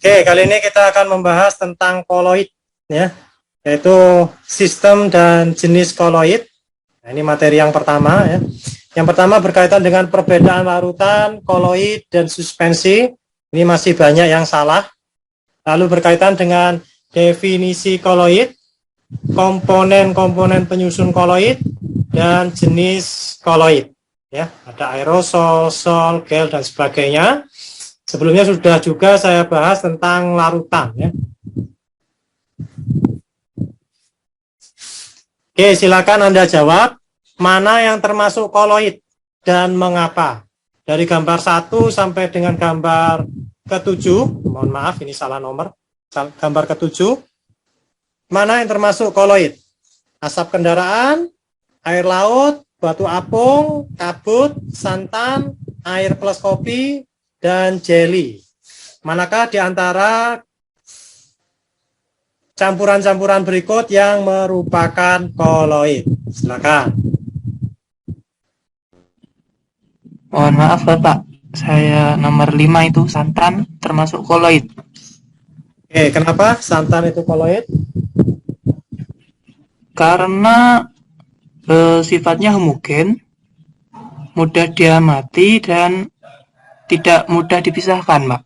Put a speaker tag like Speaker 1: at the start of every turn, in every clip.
Speaker 1: Oke, kali ini kita akan membahas tentang koloid, ya, yaitu sistem dan jenis koloid. Nah, ini materi yang pertama, ya. Yang pertama berkaitan dengan perbedaan larutan, koloid, dan suspensi. Ini masih banyak yang salah. Lalu berkaitan dengan definisi koloid, komponen-komponen penyusun koloid, dan jenis koloid. Ya, ada aerosol, sol, gel, dan sebagainya. Sebelumnya sudah juga saya bahas tentang larutan, ya. Oke, silakan Anda jawab mana yang termasuk koloid dan mengapa. Dari gambar 1 sampai dengan gambar ke-7, mohon maaf ini salah nomor. Gambar ke-7, mana yang termasuk koloid? Asap kendaraan, air laut, batu apung, kabut, santan, air plus kopi, dan jelly. Manakah di antara campuran-campuran berikut yang merupakan koloid? Silakan.
Speaker 2: Mohon maaf Bapak, saya nomor 5 itu santan termasuk koloid.
Speaker 1: Oke, kenapa santan itu koloid?
Speaker 2: Karena sifatnya homogen, mudah diamati dan tidak mudah dipisahkan, Pak.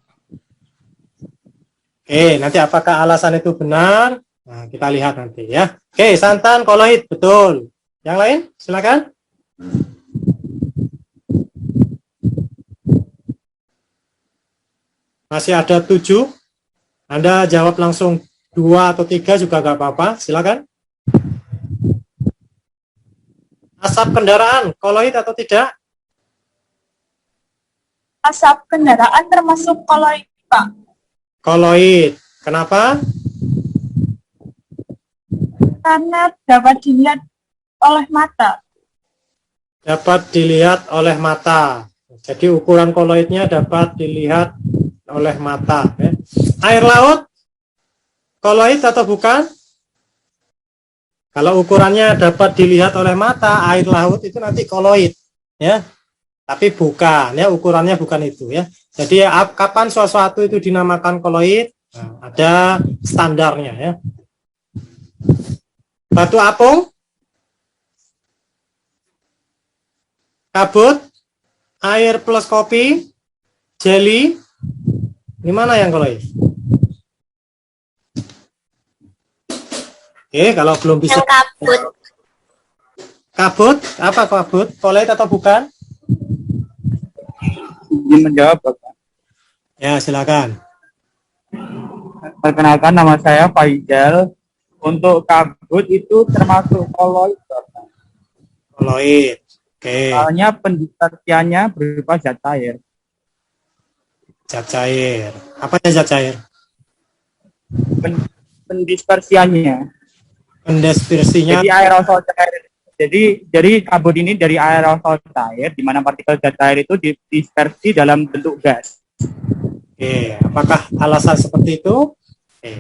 Speaker 1: Oke, nanti apakah alasan itu benar? Nah, kita lihat nanti, ya. Oke, santan koloid, betul. Yang lain, silakan. Masih ada 7. Anda jawab langsung 2 atau 3 juga nggak apa-apa. Silakan. Asap kendaraan, koloid atau tidak?
Speaker 3: Asap kendaraan termasuk koloid, Pak.
Speaker 1: Koloid. Kenapa?
Speaker 3: Karena dapat dilihat oleh mata.
Speaker 1: Dapat dilihat oleh mata. Jadi ukuran koloidnya dapat dilihat oleh mata. Ya. Air laut, koloid atau bukan? Kalau ukurannya dapat dilihat oleh mata, air laut itu nanti koloid, ya. Tapi bukan, ya, ukurannya bukan itu, ya. Jadi kapan sesuatu itu dinamakan koloid? Nah, ada standarnya, ya. Batu apung, kabut, air plus kopi, jelly, ini mana yang koloid? Oke, kalau belum bisa.
Speaker 3: Yang kabut.
Speaker 1: Kabut, apa kabut? Koloid atau bukan?
Speaker 4: Izin menjawab, Bapak.
Speaker 1: Ya, silakan.
Speaker 4: Perkenalkan, nama saya Faizal. Untuk kabut itu termasuk koloid, Bapak.
Speaker 1: Koloid. Oke.
Speaker 4: Soalnya pendispersiannya berupa zat cair.
Speaker 1: Zat cair. Apa ya zat cair?
Speaker 4: Pendispersiannya.
Speaker 1: Pendispersinya.
Speaker 4: Jadi aerosol cair. Jadi kabut ini dari aerosol cair, di mana partikel zat cair itu dispersi dalam bentuk gas.
Speaker 1: Oke, apakah alasan seperti itu? Oke.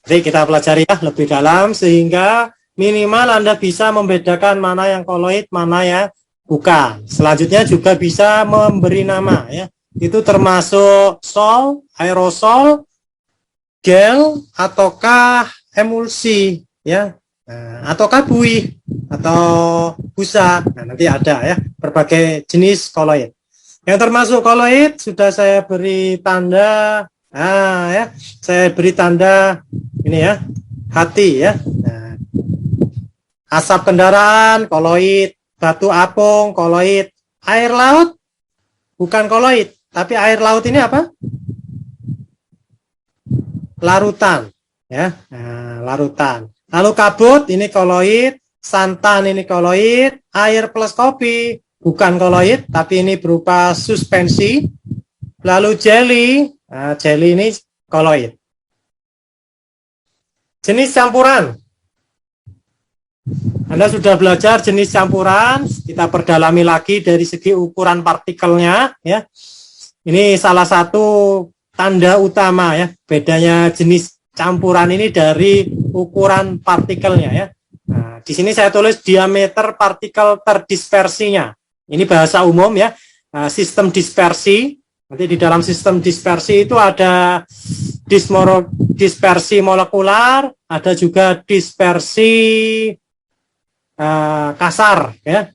Speaker 1: Jadi kita pelajari ya lebih dalam sehingga minimal Anda bisa membedakan mana yang koloid, mana yang bukan. Selanjutnya juga bisa memberi nama, ya. Itu termasuk sol, aerosol, gel, ataukah emulsi, ya. Nah, ataukah buih atau busa. Nah, nanti ada, ya, berbagai jenis koloid. Yang termasuk koloid sudah saya beri tanda. Nah, ya, saya beri tanda ini, ya, hati, ya. Nah, asap kendaraan koloid, batu apung koloid, air laut bukan koloid, tapi air laut ini apa? Larutan, ya. Nah, larutan. Lalu kabut ini koloid, santan ini koloid, air plus kopi bukan koloid, tapi ini berupa suspensi. Lalu jelly, nah, jelly ini koloid. Jenis campuran. Anda sudah belajar jenis campuran, kita perdalami lagi dari segi ukuran partikelnya, ya. Ini salah satu tanda utama, ya, bedanya jenis campuran ini dari ukuran partikelnya, ya. Nah, di sini saya tulis diameter partikel terdispersinya. Ini bahasa umum, ya. Sistem dispersi. Nanti di dalam sistem dispersi itu ada dispersi molekular, ada juga dispersi kasar, ya.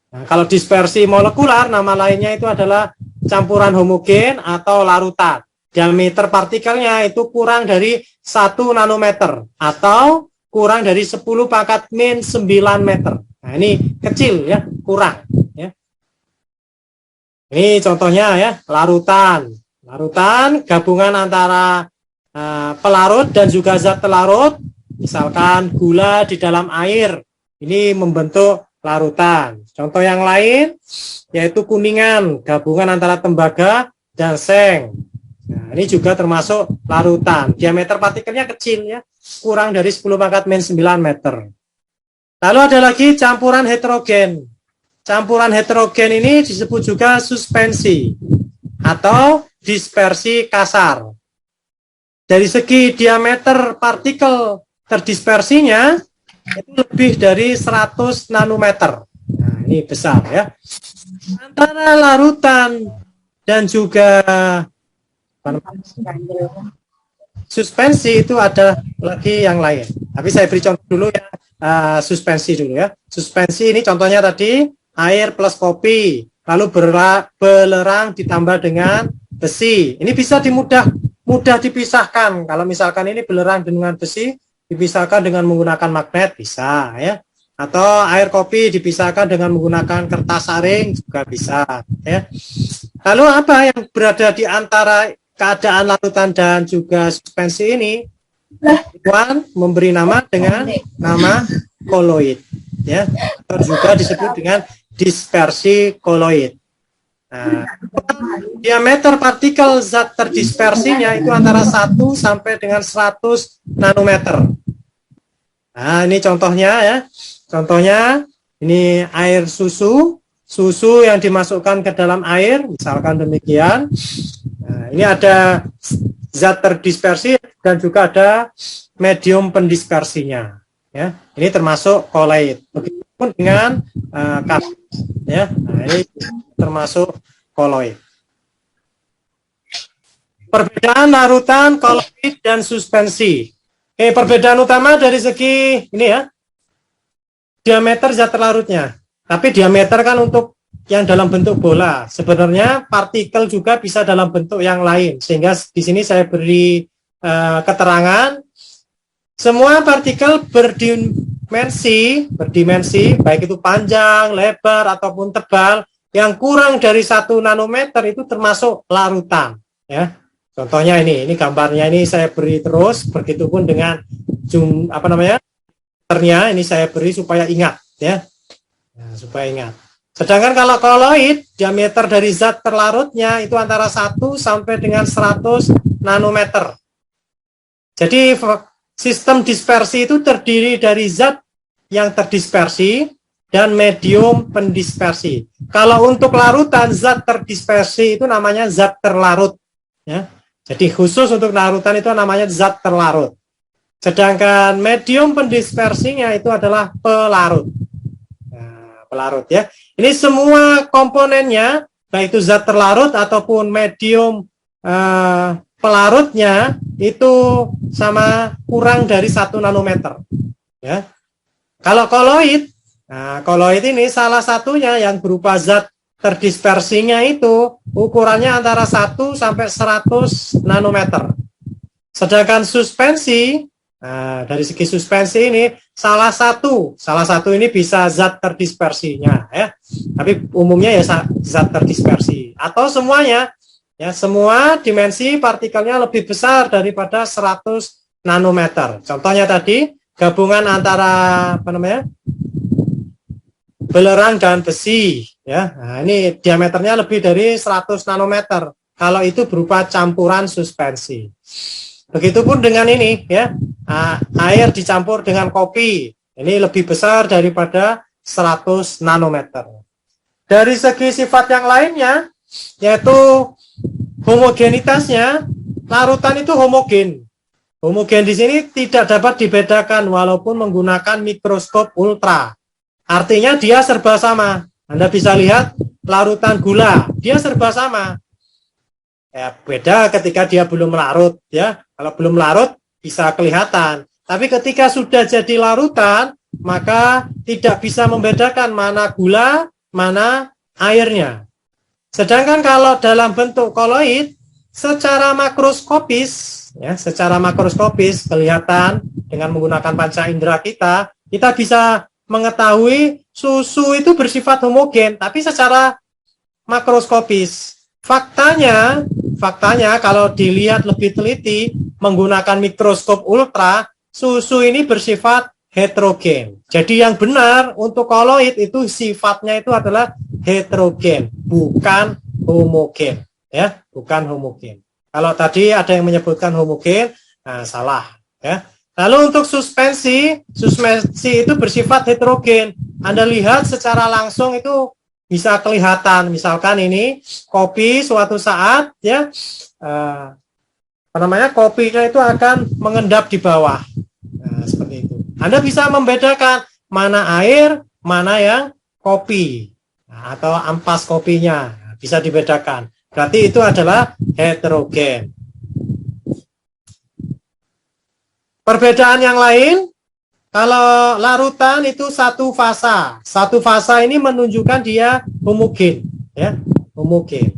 Speaker 1: Nah, kalau dispersi molekular, nama lainnya itu adalah campuran homogen atau larutan. Diameter partikelnya itu kurang dari 1 nanometer atau kurang dari 10 pangkat min 9 meter. Nah, ini kecil ya, kurang. Ya. Ini contohnya ya, larutan. Larutan gabungan antara pelarut dan juga zat pelarut. Misalkan gula di dalam air, ini membentuk larutan. Contoh yang lain yaitu kuningan, gabungan antara tembaga dan seng. Nah, ini juga termasuk larutan. Diameter partikelnya kecil ya, kurang dari 10 pangkat min 9 meter. Lalu ada lagi campuran heterogen. Campuran heterogen ini disebut juga suspensi atau dispersi kasar. Dari segi diameter partikel terdispersinya itu lebih dari 100 nanometer. Nah, ini besar ya. Antara larutan dan juga suspensi itu ada lagi yang lain. Tapi saya beri contoh dulu ya, suspensi dulu ya. Suspensi ini contohnya tadi air plus kopi, lalu belerang ditambah dengan besi. Ini bisa mudah dipisahkan. Kalau misalkan ini belerang dengan besi, dipisahkan dengan menggunakan magnet bisa ya, atau air kopi dipisahkan dengan menggunakan kertas saring juga bisa ya. Lalu apa yang berada di antara keadaan larutan dan juga suspensi ini? Tuan memberi nama dengan nama koloid ya, atau juga disebut dengan dispersi koloid. Nah, diameter partikel zat terdispersinya itu antara 1 sampai dengan 100 nanometer. Nah, ini contohnya ya. Contohnya ini air susu yang dimasukkan ke dalam air, misalkan demikian. Nah, ini ada zat terdispersi dan juga ada medium pendispersinya. Ya, ini termasuk koloid. Begitupun dengan ya. Nah, ini termasuk koloid. Perbedaan larutan, koloid, dan suspensi. Perbedaan utama dari segi ini ya, diameter zat terlarutnya. Tapi diameter kan untuk yang dalam bentuk bola. Sebenarnya partikel juga bisa dalam bentuk yang lain. Sehingga di sini saya beri keterangan, semua partikel berdimensi, baik itu panjang, lebar, ataupun tebal, yang kurang dari 1 nanometer itu termasuk larutan. Ya, contohnya ini gambarnya ini saya beri terus, begitupun dengan ternya ini saya beri supaya ingat ya, supaya ingat. Sedangkan kalau koloid, diameter dari zat terlarutnya itu antara 1 sampai dengan 100 nanometer. Jadi sistem dispersi itu terdiri dari zat yang terdispersi dan medium pendispersi. Kalau untuk larutan, zat terdispersi itu namanya zat terlarut. Ya. Jadi khusus untuk larutan itu namanya zat terlarut. Sedangkan medium pendispersinya itu adalah pelarut. Nah, pelarut ya. Ini semua komponennya, baik itu zat terlarut ataupun medium pelarutnya itu sama kurang dari 1 nanometer. Ya. Kalau koloid, nah, koloid ini salah satunya yang berupa zat terdispersinya itu ukurannya antara 1 sampai 100 nanometer. Sedangkan suspensi, nah, dari segi suspensi ini salah satu ini bisa zat terdispersinya ya. Tapi umumnya ya zat terdispersi atau semuanya ya, semua dimensi partikelnya lebih besar daripada 100 nanometer. Contohnya tadi gabungan antara belerang dan besi ya. Nah, ini diameternya lebih dari 100 nanometer. Kalau itu berupa campuran suspensi. Begitupun dengan ini ya. Air dicampur dengan kopi. Ini lebih besar daripada 100 nanometer. Dari segi sifat yang lainnya yaitu homogenitasnya, larutan itu homogen. Homogen di sini tidak dapat dibedakan walaupun menggunakan mikroskop ultra. Artinya dia serba sama. Anda bisa lihat larutan gula, dia serba sama. Ya, beda ketika dia belum larut ya. Kalau belum larut bisa kelihatan. Tapi ketika sudah jadi larutan, maka tidak bisa membedakan mana gula, mana airnya. Sedangkan kalau dalam bentuk koloid, secara makroskopis, ya, secara makroskopis kelihatan dengan menggunakan panca indera kita bisa mengetahui susu itu bersifat homogen, tapi secara makroskopis. Faktanya kalau dilihat lebih teliti menggunakan mikroskop ultra, susu ini bersifat heterogen. Jadi yang benar untuk koloid itu sifatnya itu adalah heterogen, bukan homogen, ya, bukan homogen. Kalau tadi ada yang menyebutkan homogen, nah salah, ya. Lalu untuk suspensi itu bersifat heterogen. Anda lihat secara langsung itu bisa kelihatan. Misalkan ini kopi suatu saat, ya, kopinya itu akan mengendap di bawah. Nah, seperti itu. Anda bisa membedakan mana air, mana yang kopi, nah, atau ampas kopinya, bisa dibedakan. Berarti itu adalah heterogen. Perbedaan yang lain, kalau larutan itu satu fasa. Satu fasa ini menunjukkan dia homogen, ya, homogen.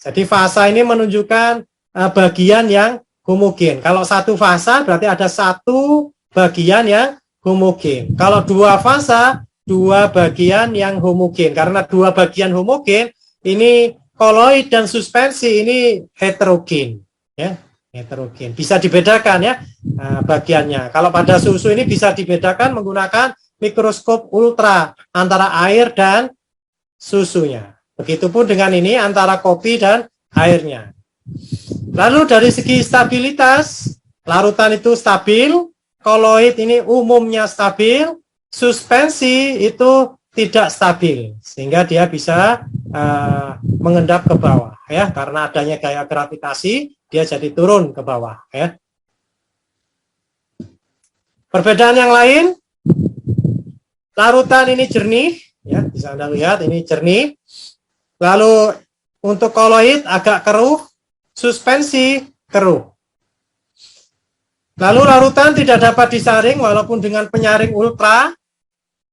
Speaker 1: Jadi fasa ini menunjukkan bagian yang homogen. Kalau satu fasa berarti ada satu bagian yang homogen. Kalau dua fasa, dua bagian yang homogen. Karena dua bagian homogen, ini koloid dan suspensi ini heterogen, ya. Heterogen. Bisa dibedakan, ya, bagiannya. Kalau pada susu ini bisa dibedakan menggunakan mikroskop ultra antara air dan susunya. Begitupun dengan ini antara kopi dan airnya. Lalu dari segi stabilitas, larutan itu stabil, koloid ini umumnya stabil, suspensi itu tidak stabil, sehingga dia bisa mengendap ke bawah, ya, karena adanya gaya gravitasi, dia jadi turun ke bawah, ya. Perbedaan yang lain, larutan ini jernih, ya, bisa Anda lihat ini jernih. Lalu untuk koloid agak keruh, suspensi keruh. Lalu larutan tidak dapat disaring walaupun dengan penyaring ultra.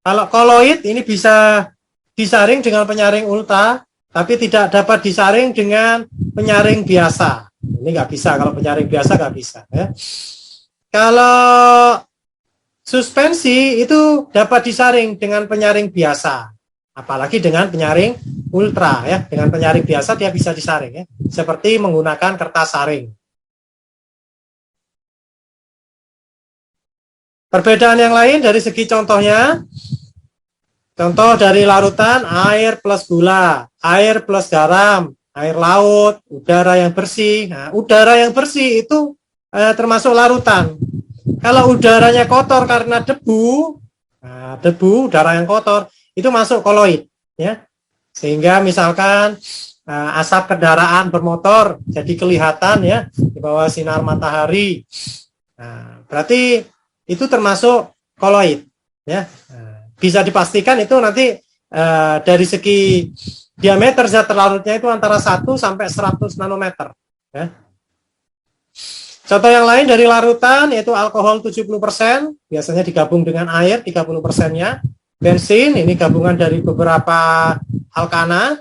Speaker 1: Kalau koloid ini bisa disaring dengan penyaring ultra, tapi tidak dapat disaring dengan penyaring biasa. Ini nggak bisa, kalau penyaring biasa nggak bisa, ya. Kalau suspensi itu dapat disaring dengan penyaring biasa, apalagi dengan penyaring ultra, ya. Dengan penyaring biasa dia bisa disaring, ya, seperti menggunakan kertas saring. Perbedaan yang lain dari segi contohnya, contoh dari larutan air plus gula, air plus garam, air laut, udara yang bersih. Nah, udara yang bersih itu termasuk larutan. Kalau udaranya kotor karena debu, nah, debu, udara yang kotor, itu masuk koloid, ya. Sehingga misalkan asap kendaraan bermotor jadi kelihatan, ya, di bawah sinar matahari. Nah, berarti itu termasuk koloid, ya. Bisa dipastikan itu nanti dari segi diameter zat terlarutnya itu antara 1 sampai 100 nanometer, ya. Contoh yang lain dari larutan yaitu alkohol 70%, biasanya digabung dengan air 30%-nya. Bensin, ini gabungan dari beberapa alkana.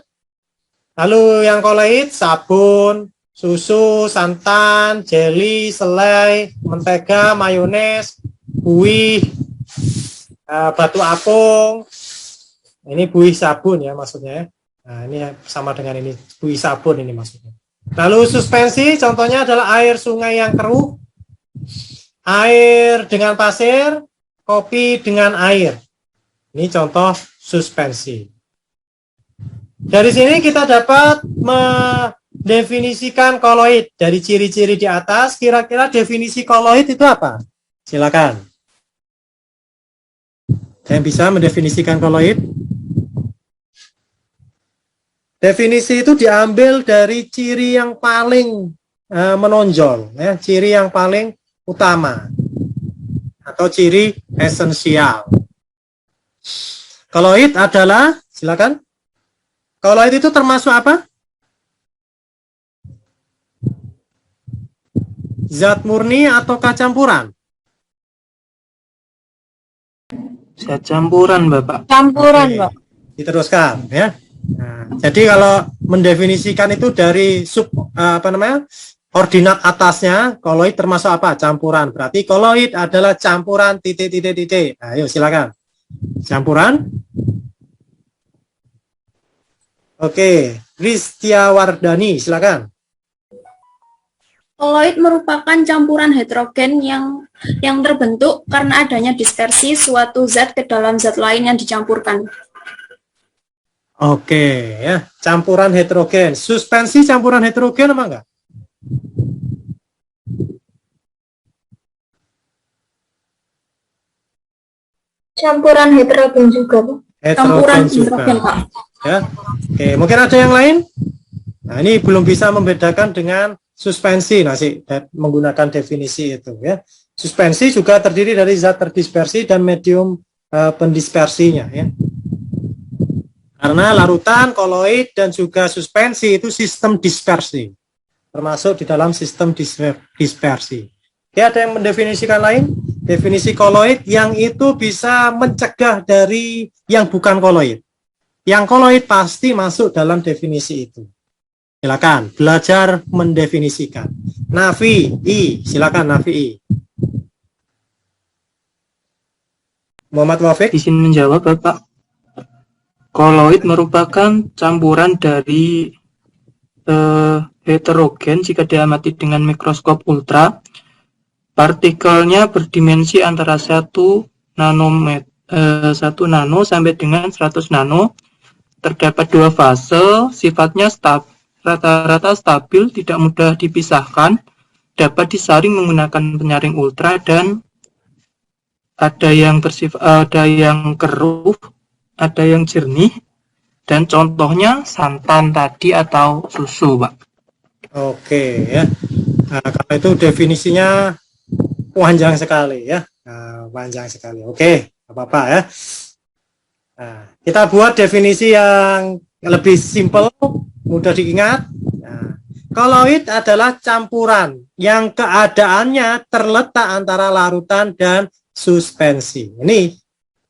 Speaker 1: Lalu yang koloid, sabun, susu, santan, jeli, selai, mentega, mayones, buih, batu apung. Ini buih sabun, ya, maksudnya, ya. Nah, ini sama dengan ini, buih sabun ini maksudnya. Lalu suspensi, contohnya adalah air sungai yang keruh, air dengan pasir, kopi dengan air. Ini contoh suspensi. Dari sini kita dapat mendefinisikan koloid. Dari ciri-ciri di atas, kira-kira definisi koloid itu apa? Silakan. Yang bisa mendefinisikan koloid? Definisi itu diambil dari ciri yang paling menonjol, ya, ciri yang paling utama atau ciri esensial. Koloid adalah, silakan. Koloid itu termasuk apa? zat murni ataukah campuran?
Speaker 2: Zat campuran, Bapak.
Speaker 3: Campuran,
Speaker 1: Oke,
Speaker 3: Pak.
Speaker 1: diteruskan ya. Nah, jadi kalau mendefinisikan itu dari ordinat atasnya, koloid termasuk apa? Campuran. Berarti koloid adalah campuran titik. Ayo silakan. Campuran. Oke, Kristiawardani silakan.
Speaker 5: Koloid merupakan campuran heterogen yang terbentuk karena adanya dispersi suatu zat ke dalam zat lain yang dicampurkan.
Speaker 1: Oke, ya, campuran heterogen. Suspensi campuran heterogen apa enggak?
Speaker 3: Campuran heterogen juga, Pak.
Speaker 5: Campuran
Speaker 1: Heterogen juga.
Speaker 5: hidrogen, Pak.
Speaker 1: Ya. Oke, mungkin ada yang lain? Nah, ini belum bisa membedakan dengan suspensi, masih menggunakan definisi itu ya. Suspensi juga terdiri dari zat terdispersi dan medium pendispersinya ya. Karena larutan, koloid dan juga suspensi itu sistem dispersi. Termasuk di dalam sistem dispersi. Oke, ada yang mendefinisikan lain? Definisi koloid yang itu bisa mencegah dari yang bukan koloid. Yang koloid pasti masuk dalam definisi itu. Silakan belajar mendefinisikan. Nafi I, silakan Nafi I. Muhammad Wafiq.
Speaker 2: Izin menjawab, Bapak. Koloid merupakan campuran dari heterogen jika diamati dengan mikroskop ultra. Partikelnya berdimensi antara 1 nano sampai dengan 100 nano. Terdapat 2 fase, sifatnya rata-rata stabil, tidak mudah dipisahkan, dapat disaring menggunakan penyaring ultra, dan ada yang keruh, ada yang jernih, dan contohnya santan tadi atau susu, Pak.
Speaker 1: Oke ya. Nah, kalau itu definisinya panjang sekali ya. Nah, panjang sekali. Oke, apa-apa ya. Nah, kita buat definisi yang lebih simpel, mudah diingat. Nah, koloid adalah campuran yang keadaannya terletak antara larutan dan suspensi. Ini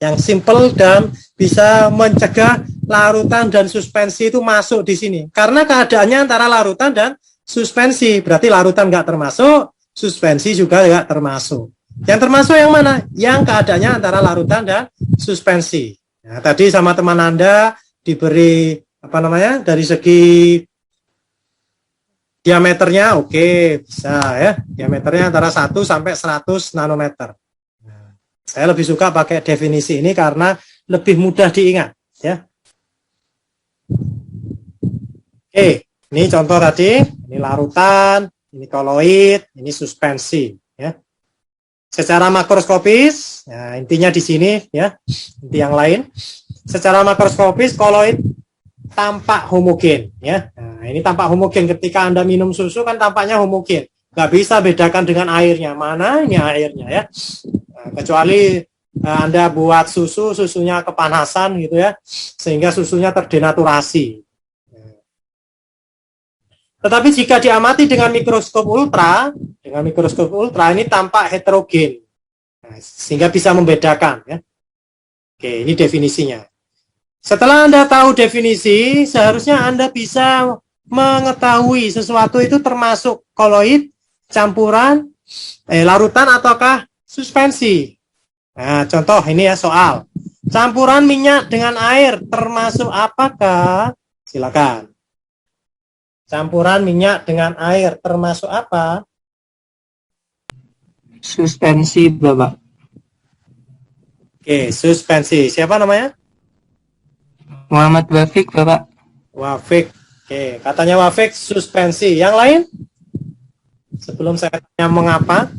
Speaker 1: yang simpel dan bisa mencegah larutan dan suspensi itu masuk di sini. Karena keadaannya antara larutan dan suspensi, berarti larutan nggak termasuk, suspensi juga nggak termasuk. Yang termasuk yang mana? Yang keadaannya antara larutan dan suspensi. Nah, tadi sama teman Anda diberi dari segi diameternya, oke, bisa ya. Diameternya antara 1 sampai 100 nanometer. Nah, saya lebih suka pakai definisi ini karena lebih mudah diingat ya. Oke, ini contoh tadi, ini larutan, ini koloid, ini suspensi ya. Secara makroskopis, nah intinya di sini ya, inti yang lain. Secara makroskopis koloid tampak homogen ya. Nah, ini tampak homogen ketika Anda minum susu kan tampaknya homogen. Nggak bisa bedakan dengan airnya. Mana ini airnya ya. Nah, kecuali Anda buat susunya kepanasan gitu ya, sehingga susunya terdenaturasi. Tetapi jika diamati dengan mikroskop ultra ini tampak heterogen, nah, sehingga bisa membedakan. Ya. Oke, ini definisinya. Setelah Anda tahu definisi, seharusnya Anda bisa mengetahui sesuatu itu termasuk koloid, campuran, larutan ataukah suspensi. Nah, contoh ini ya soal. Campuran minyak dengan air termasuk apakah? Silakan. Campuran minyak dengan air termasuk apa?
Speaker 2: Suspensi, Bapak.
Speaker 1: Oke, suspensi. Siapa namanya?
Speaker 2: Muhammad Wafiq, Bapak.
Speaker 1: Wafiq. Oke, katanya Wafiq suspensi. Yang lain? Sebelum saya tanya mengapa?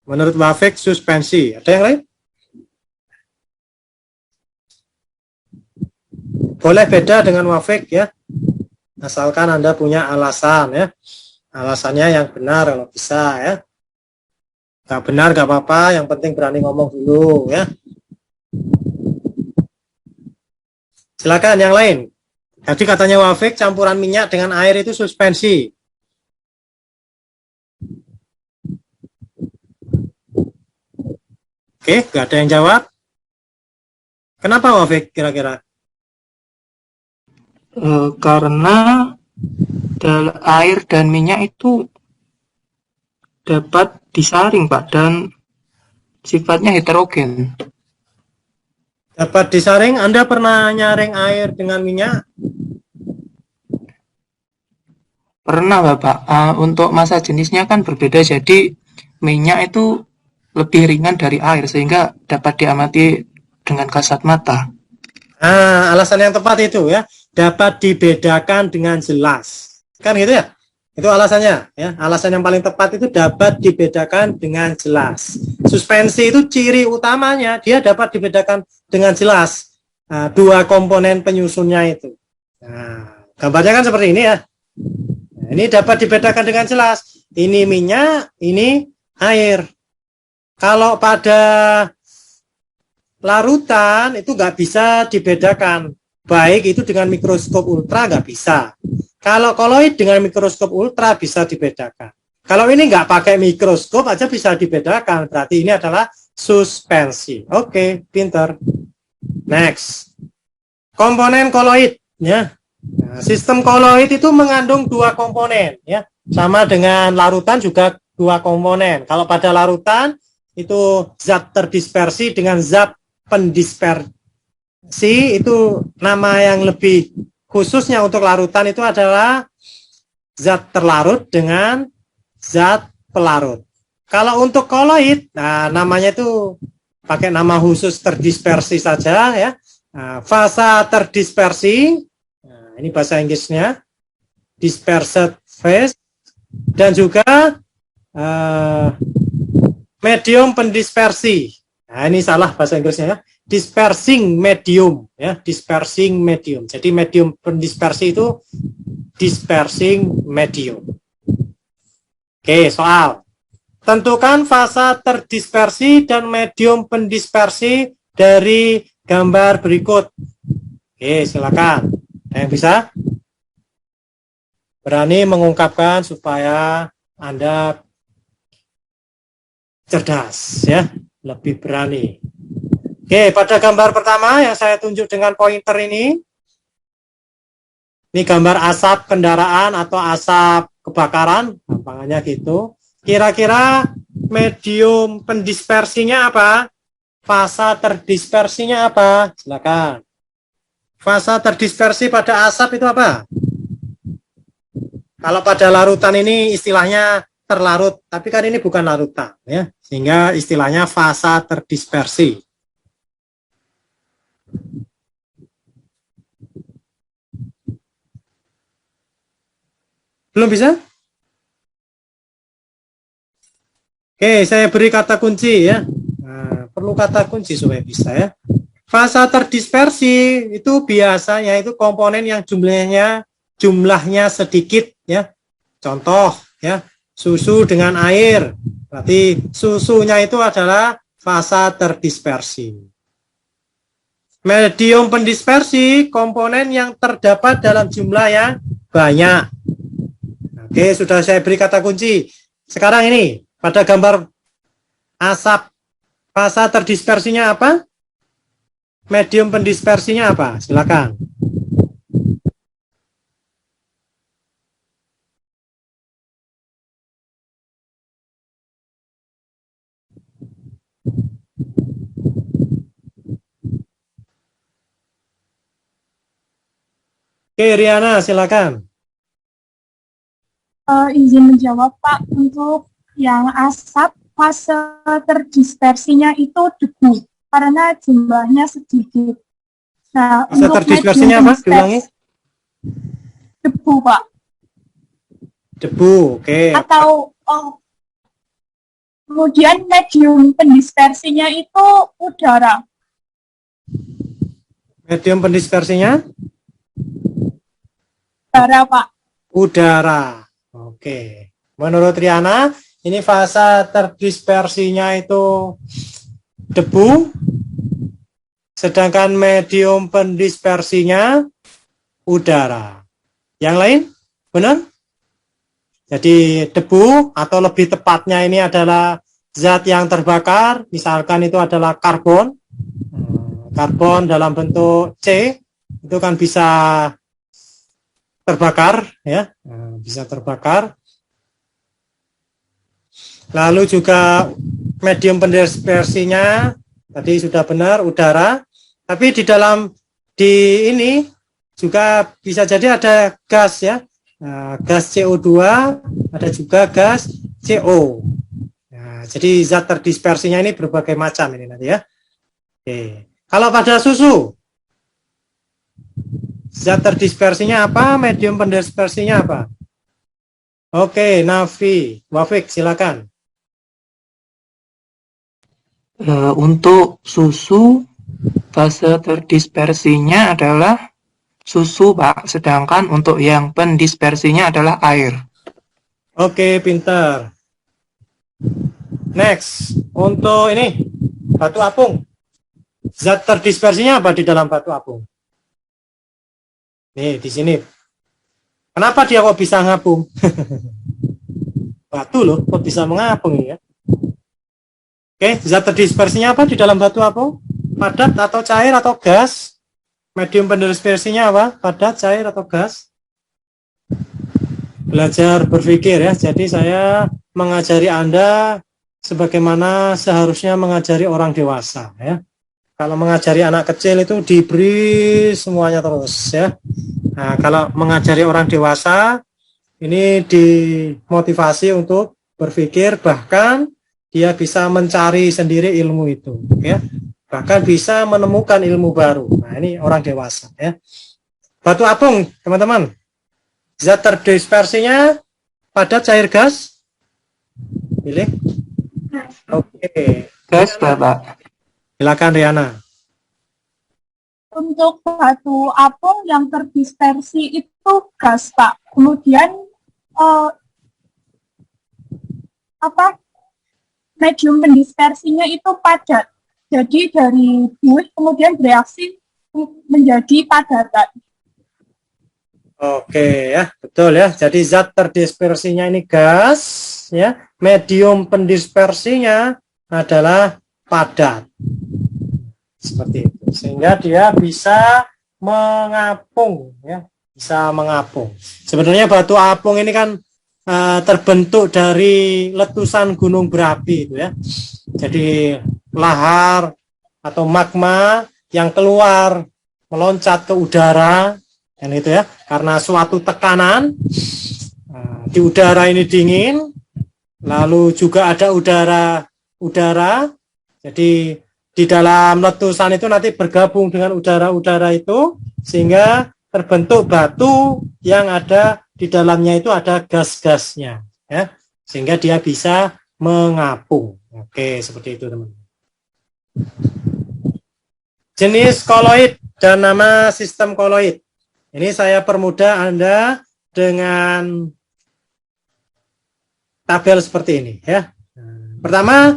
Speaker 1: Menurut Wafiq suspensi. Ada yang lain? Boleh beda dengan Wafiq ya. Asalkan Anda punya alasan ya. Alasannya yang benar kalau bisa ya. Nggak benar nggak apa-apa, yang penting berani ngomong dulu ya. Silakan yang lain. Jadi katanya Wafiq campuran minyak dengan air itu suspensi. Oke, nggak ada yang jawab. Kenapa Wafik kira-kira?
Speaker 2: Karena air dan minyak itu dapat disaring, Pak, dan sifatnya heterogen.
Speaker 1: Dapat disaring, Anda pernah nyaring air dengan minyak?
Speaker 2: Pernah, Bapak. Untuk massa jenisnya kan berbeda, jadi minyak itu lebih ringan dari air, sehingga dapat diamati dengan kasat mata.
Speaker 1: Nah, alasan yang tepat itu ya, dapat dibedakan dengan jelas. Kan gitu ya? Itu alasannya ya. Alasan yang paling tepat itu dapat dibedakan dengan jelas. Suspensi itu ciri utamanya, dia dapat dibedakan dengan jelas. Nah, dua komponen penyusunnya itu. Nah, gambarnya kan seperti ini ya. Nah, ini dapat dibedakan dengan jelas. Ini minyak, ini air. Kalau pada larutan itu nggak bisa dibedakan, baik itu dengan mikroskop ultra nggak bisa. Kalau koloid dengan mikroskop ultra bisa dibedakan. Kalau ini nggak pakai mikroskop aja bisa dibedakan, berarti ini adalah suspensi. Oke, pinter. Next, komponen koloid ya. Nah, sistem koloid itu mengandung dua komponen ya, sama dengan larutan juga dua komponen. Kalau pada larutan itu zat terdispersi dengan zat pendispersi, itu nama yang lebih khususnya untuk larutan itu adalah zat terlarut dengan zat pelarut. Kalau untuk koloid, nah namanya itu pakai nama khusus terdispersi saja ya. Nah, fasa terdispersi, nah, ini bahasa Inggrisnya dispersed phase, dan juga medium pendispersi. Nah, ini salah bahasa Inggrisnya ya. Dispersing medium ya, dispersing medium. Jadi medium pendispersi itu dispersing medium. Oke, soal. Tentukan fasa terdispersi dan medium pendispersi dari gambar berikut. Oke, silakan. Ada yang bisa? Berani mengungkapkan supaya Anda cerdas ya, lebih berani. Oke, pada gambar pertama yang saya tunjuk dengan pointer ini gambar asap kendaraan atau asap kebakaran, gampangannya gitu. Kira-kira medium pendispersinya apa? Fasa terdispersinya apa? Silakan. Fasa terdispersi pada asap itu apa? Kalau pada larutan ini istilahnya terlarut, tapi kan ini bukan larutan ya, sehingga istilahnya fasa terdispersi. Belum bisa? Oke, saya beri kata kunci ya. Nah, perlu kata kunci supaya bisa ya. Fasa terdispersi itu biasanya itu komponen yang jumlahnya sedikit ya. Contoh ya, susu dengan air. Berarti susunya itu adalah fasa terdispersi. Medium pendispersi, komponen yang terdapat dalam jumlah yang banyak. Oke, sudah saya beri kata kunci. Sekarang ini, pada gambar asap, fasa terdispersinya apa? Medium pendispersinya apa? Silakan. Oke, Riana, silakan.
Speaker 3: Izin menjawab Pak, untuk yang asap fase terdispersinya itu debu karena jumlahnya sedikit. Nah,
Speaker 1: Fase
Speaker 3: untuk
Speaker 1: terdispersinya apa? Diulangi.
Speaker 3: Debu Pak.
Speaker 1: Debu, oke.
Speaker 3: Atau kemudian medium pendispersinya itu udara.
Speaker 1: Medium pendispersinya?
Speaker 3: Udara Pak.
Speaker 1: Udara. Oke. Menurut Riana, ini fasa terdispersinya itu debu, sedangkan medium pendispersinya udara. Yang lain? Benar? Jadi debu, atau lebih tepatnya ini adalah zat yang terbakar, misalkan itu adalah karbon. Karbon dalam bentuk C itu kan bisa terbakar, ya, bisa terbakar. Lalu juga medium pendispersinya tadi sudah benar, udara. Tapi di ini juga bisa jadi ada gas, ya, gas CO2, ada juga gas CO. Nah, jadi zat terdispersinya ini berbagai macam ini nanti, ya. Oke. Kalau pada susu, zat terdispersinya apa? Medium pendispersinya apa? Oke, Nafi, Wafik, silakan.
Speaker 2: Untuk susu, fase terdispersinya adalah susu, Pak. Sedangkan untuk yang pendispersinya adalah air.
Speaker 1: Oke, pintar. Next, untuk ini, batu apung. Zat terdispersinya apa di dalam batu apung? Nih, di sini. Kenapa dia kok bisa ngapung? Batu loh, kok bisa mengapung ya? Oke, zat terdispersinya apa di dalam batu apung? Padat atau cair atau gas? Medium pendispersinya apa? Padat, cair atau gas? Belajar berpikir, ya. Jadi saya mengajari Anda sebagaimana seharusnya mengajari orang dewasa, ya. Kalau mengajari anak kecil itu diberi semuanya terus, ya. Nah, kalau mengajari orang dewasa ini dimotivasi untuk berpikir, bahkan dia bisa mencari sendiri ilmu itu, ya. Bahkan bisa menemukan ilmu baru. Nah, ini orang dewasa, ya. Batu apung, teman-teman. Zat terdispersinya padat, cair, gas? Pilih. Oke.
Speaker 2: Gas, Bapak.
Speaker 1: Silakan Riana.
Speaker 3: Untuk batu apung yang terdispersi itu gas, Pak. Kemudian medium pendispersinya itu padat. Jadi dari buih kemudian bereaksi menjadi padatan.
Speaker 1: Oke, ya, betul, ya. Jadi zat terdispersinya ini gas, ya. Medium pendispersinya adalah padat. Seperti itu. Sehingga dia bisa mengapung, ya. Bisa mengapung. Sebenarnya batu apung ini kan terbentuk dari letusan gunung berapi itu, ya. Jadi lahar atau magma yang keluar meloncat ke udara, kan itu, ya, karena suatu tekanan. Di udara ini dingin, lalu juga ada udara, jadi di dalam letusan itu nanti bergabung dengan udara-udara itu, sehingga terbentuk batu yang ada di dalamnya itu ada gas-gasnya, ya, sehingga dia bisa mengapung. Oke, seperti itu, teman. Jenis koloid dan nama sistem koloid. Ini saya permudah Anda dengan tabel seperti ini, ya. Pertama,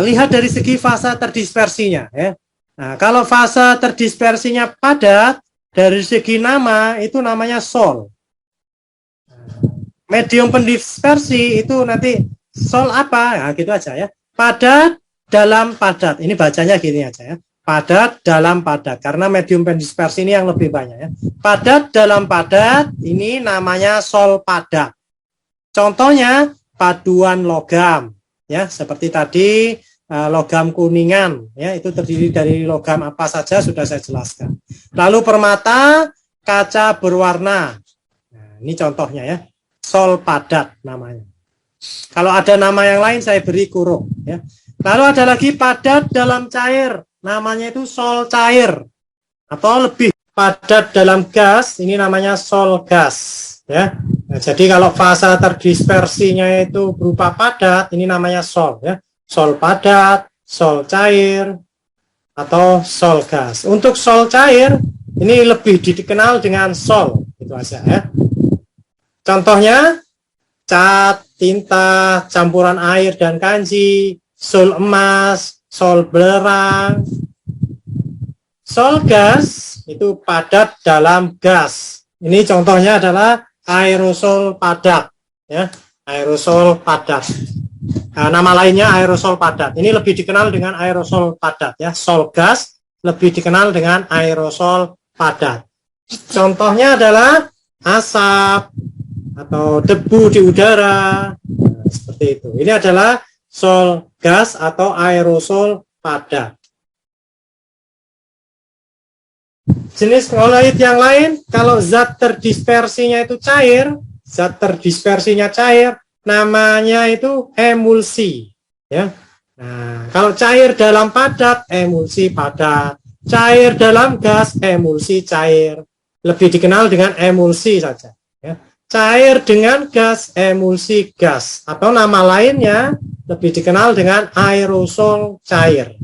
Speaker 1: lihat dari segi fase terdispersinya, ya. Nah, kalau fase terdispersinya padat, dari segi nama itu namanya sol. Medium pendispersi itu nanti sol apa? Nah, gitu aja, ya. Padat dalam padat. Ini bacanya gini aja, ya. Padat dalam padat, karena medium pendispersi ini yang lebih banyak, ya. Padat dalam padat ini namanya sol padat. Contohnya paduan logam, ya, seperti tadi logam kuningan, ya, itu terdiri dari logam apa saja sudah saya jelaskan. Lalu permata, kaca berwarna. Nah, ini contohnya, ya, sol padat namanya. Kalau ada nama yang lain saya beri kurung, ya. Lalu ada lagi padat dalam cair, namanya itu sol cair, atau lebih padat dalam gas, ini namanya sol gas, ya. Nah, jadi kalau fase terdispersinya itu berupa padat, ini namanya sol, ya. Sol padat, sol cair, atau sol gas. Untuk sol cair ini lebih dikenal dengan sol, itu aja, ya. Contohnya cat, tinta, campuran air dan kanji, sol emas, sol belerang. Sol gas itu padat dalam gas. Ini contohnya adalah aerosol padat, ya. aerosol padat. Nama lainnya aerosol padat. Ini lebih dikenal dengan aerosol padat ya. Sol gas lebih dikenal dengan aerosol padat. Contohnya adalah asap atau debu di udara. Nah, seperti itu. Ini adalah sol gas atau aerosol padat. Jenis koloid yang lain, kalau zat terdispersinya itu cair, namanya itu emulsi, ya. Nah, kalau cair dalam padat, emulsi padat. Cair dalam gas, emulsi cair. Lebih dikenal dengan emulsi saja. Ya. Cair dengan gas, emulsi gas. Atau nama lainnya lebih dikenal dengan aerosol cair.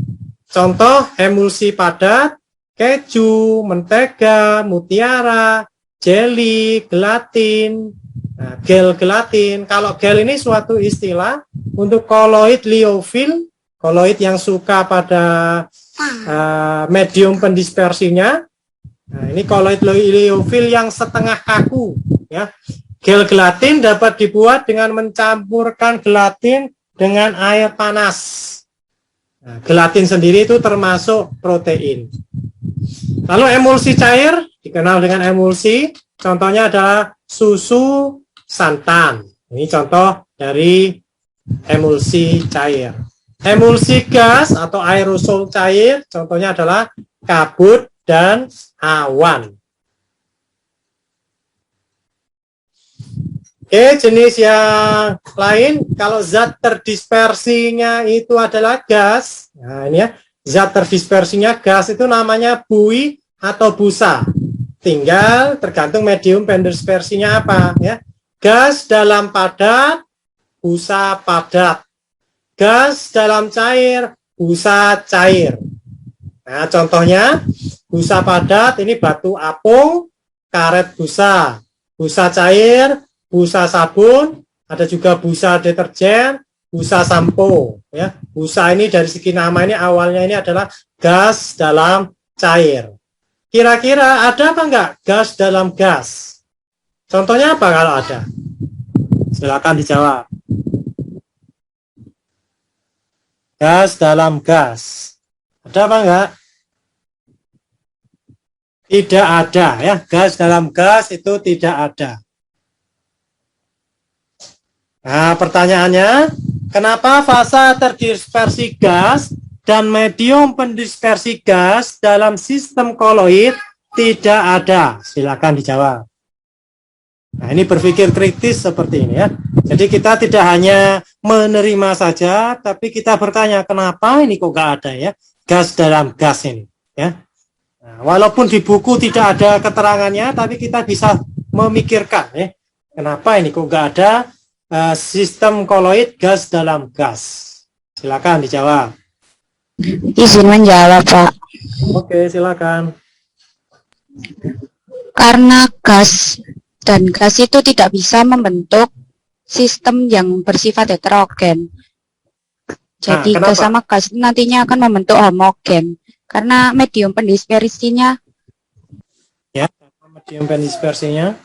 Speaker 1: Contoh emulsi padat, keju, mentega, mutiara, jelly, gelatin. Nah, gel gelatin. Kalau gel ini suatu istilah untuk koloid liofil, koloid yang suka pada medium pendispersinya. Nah, ini koloid liofil yang setengah kaku, ya. Gel gelatin dapat dibuat dengan mencampurkan gelatin dengan air panas. Nah, gelatin sendiri itu termasuk protein. Lalu emulsi cair dikenal dengan emulsi. Contohnya adalah susu, santan. Ini contoh dari emulsi cair. Emulsi gas atau aerosol cair, contohnya adalah kabut dan awan. Oke, jenis yang lain, kalau zat terdispersinya itu adalah gas. Nah, ini ya, zat terdispersinya gas itu namanya buih atau busa. Tinggal tergantung medium pendispersinya apa, ya. Gas dalam padat, busa padat. Gas dalam cair, busa cair. Nah, contohnya busa padat ini batu apung, karet busa. Busa cair, busa sabun, ada juga busa deterjen, busa sampo. Ya, busa ini dari segi nama ini awalnya ini adalah gas dalam cair. Kira-kira ada apa enggak gas dalam gas? Contohnya apa kalau ada? Silakan dijawab. Gas dalam gas. Ada apa enggak? Tidak ada ya. Gas dalam gas itu tidak ada. Nah, pertanyaannya, kenapa fasa terdispersi gas dan medium pendispersi gas dalam sistem koloid tidak ada? Silakan dijawab. Nah, ini berpikir kritis seperti ini ya. Jadi kita tidak hanya menerima saja, tapi kita bertanya kenapa ini kok nggak ada ya gas dalam gas ini ya. Nah, walaupun di buku tidak ada keterangannya, tapi kita bisa memikirkan ya kenapa ini kok nggak ada sistem koloid gas dalam gas. Silakan dijawab.
Speaker 6: Izin menjawab, Pak.
Speaker 1: Oke, silakan.
Speaker 6: Karena gas dan gas itu tidak bisa membentuk sistem yang bersifat heterogen. Jadi
Speaker 1: kenapa?
Speaker 6: gas sama gas nantinya akan membentuk homogen. Karena medium pendispersinya
Speaker 1: Ya, medium pendispersinya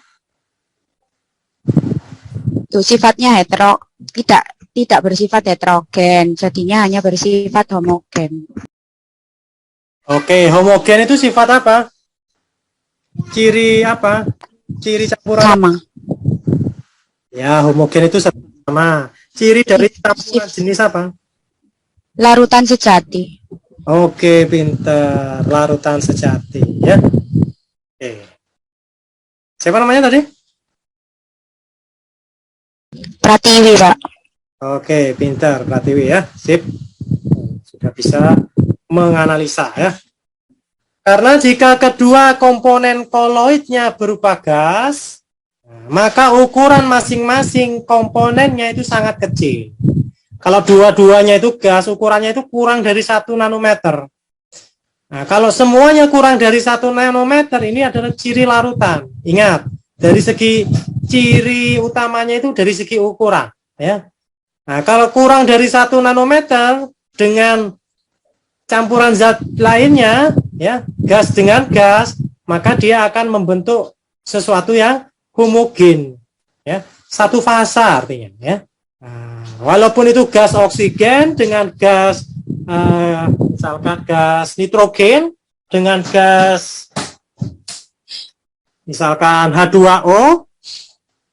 Speaker 6: itu sifatnya tidak bersifat heterogen, jadinya hanya bersifat homogen.
Speaker 1: Oke, homogen itu sifat apa? Ciri apa? Ciri campuran.
Speaker 6: Sama.
Speaker 1: Ya, homogen itu sama. Ciri dari campuran jenis apa?
Speaker 6: Larutan sejati.
Speaker 1: Oke, pinter. Larutan sejati, ya. Oke. Siapa namanya tadi?
Speaker 6: Pratiwi, Pak.
Speaker 1: Oke, pinter, Pratiwi ya. Sip. Sudah bisa menganalisa ya. Karena jika kedua komponen koloidnya berupa gas, maka ukuran masing-masing komponennya itu sangat kecil. Kalau dua-duanya itu gas, ukurannya itu kurang dari 1 nanometer. Nah, kalau semuanya kurang dari 1 nanometer, ini adalah ciri larutan. Ingat, dari segi ciri utamanya itu dari segi ukuran. Ya. Nah, kalau kurang dari 1 nanometer dengan campuran zat lainnya, ya, gas dengan gas, maka dia akan membentuk sesuatu yang homogen. Ya. satu fasa artinya ya. Nah, walaupun itu gas oksigen dengan gas misalkan gas nitrogen dengan gas misalkan H2O,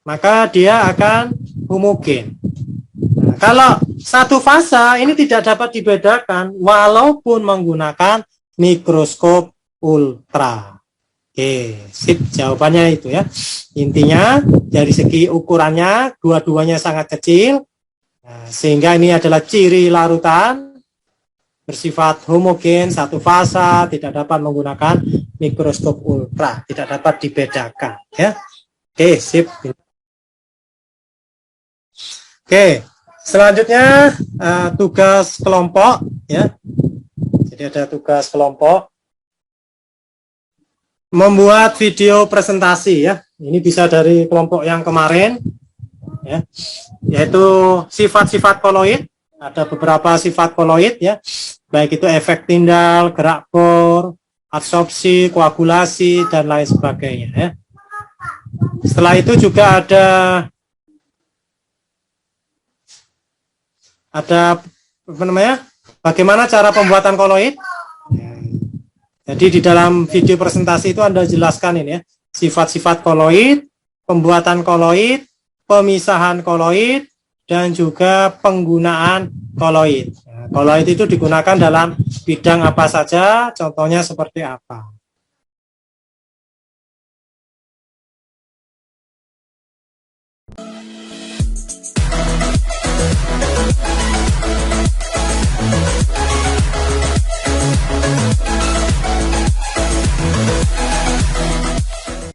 Speaker 1: maka dia akan homogen. Nah, kalau satu fasa ini tidak dapat dibedakan walaupun menggunakan mikroskop ultra. Oke, sip, jawabannya itu ya. Intinya dari segi ukurannya dua-duanya sangat kecil, nah, sehingga ini adalah ciri larutan bersifat homogen, satu fasa, tidak dapat menggunakan mikroskop ultra, tidak dapat dibedakan ya. Oke, sip. Oke, selanjutnya tugas kelompok ya. Jadi ada tugas kelompok membuat video presentasi ya. Ini bisa dari kelompok yang kemarin ya, yaitu sifat-sifat koloid. Ada beberapa sifat koloid ya, baik itu efek tindal, gerak bor, absorpsi, koagulasi dan lain sebagainya ya. Setelah itu juga ada apa namanya? Bagaimana cara pembuatan koloid? Jadi di dalam video presentasi itu Anda jelaskan ini ya, sifat-sifat koloid, pembuatan koloid, pemisahan koloid, dan juga penggunaan koloid. Nah, koloid itu digunakan dalam bidang apa saja, contohnya seperti apa.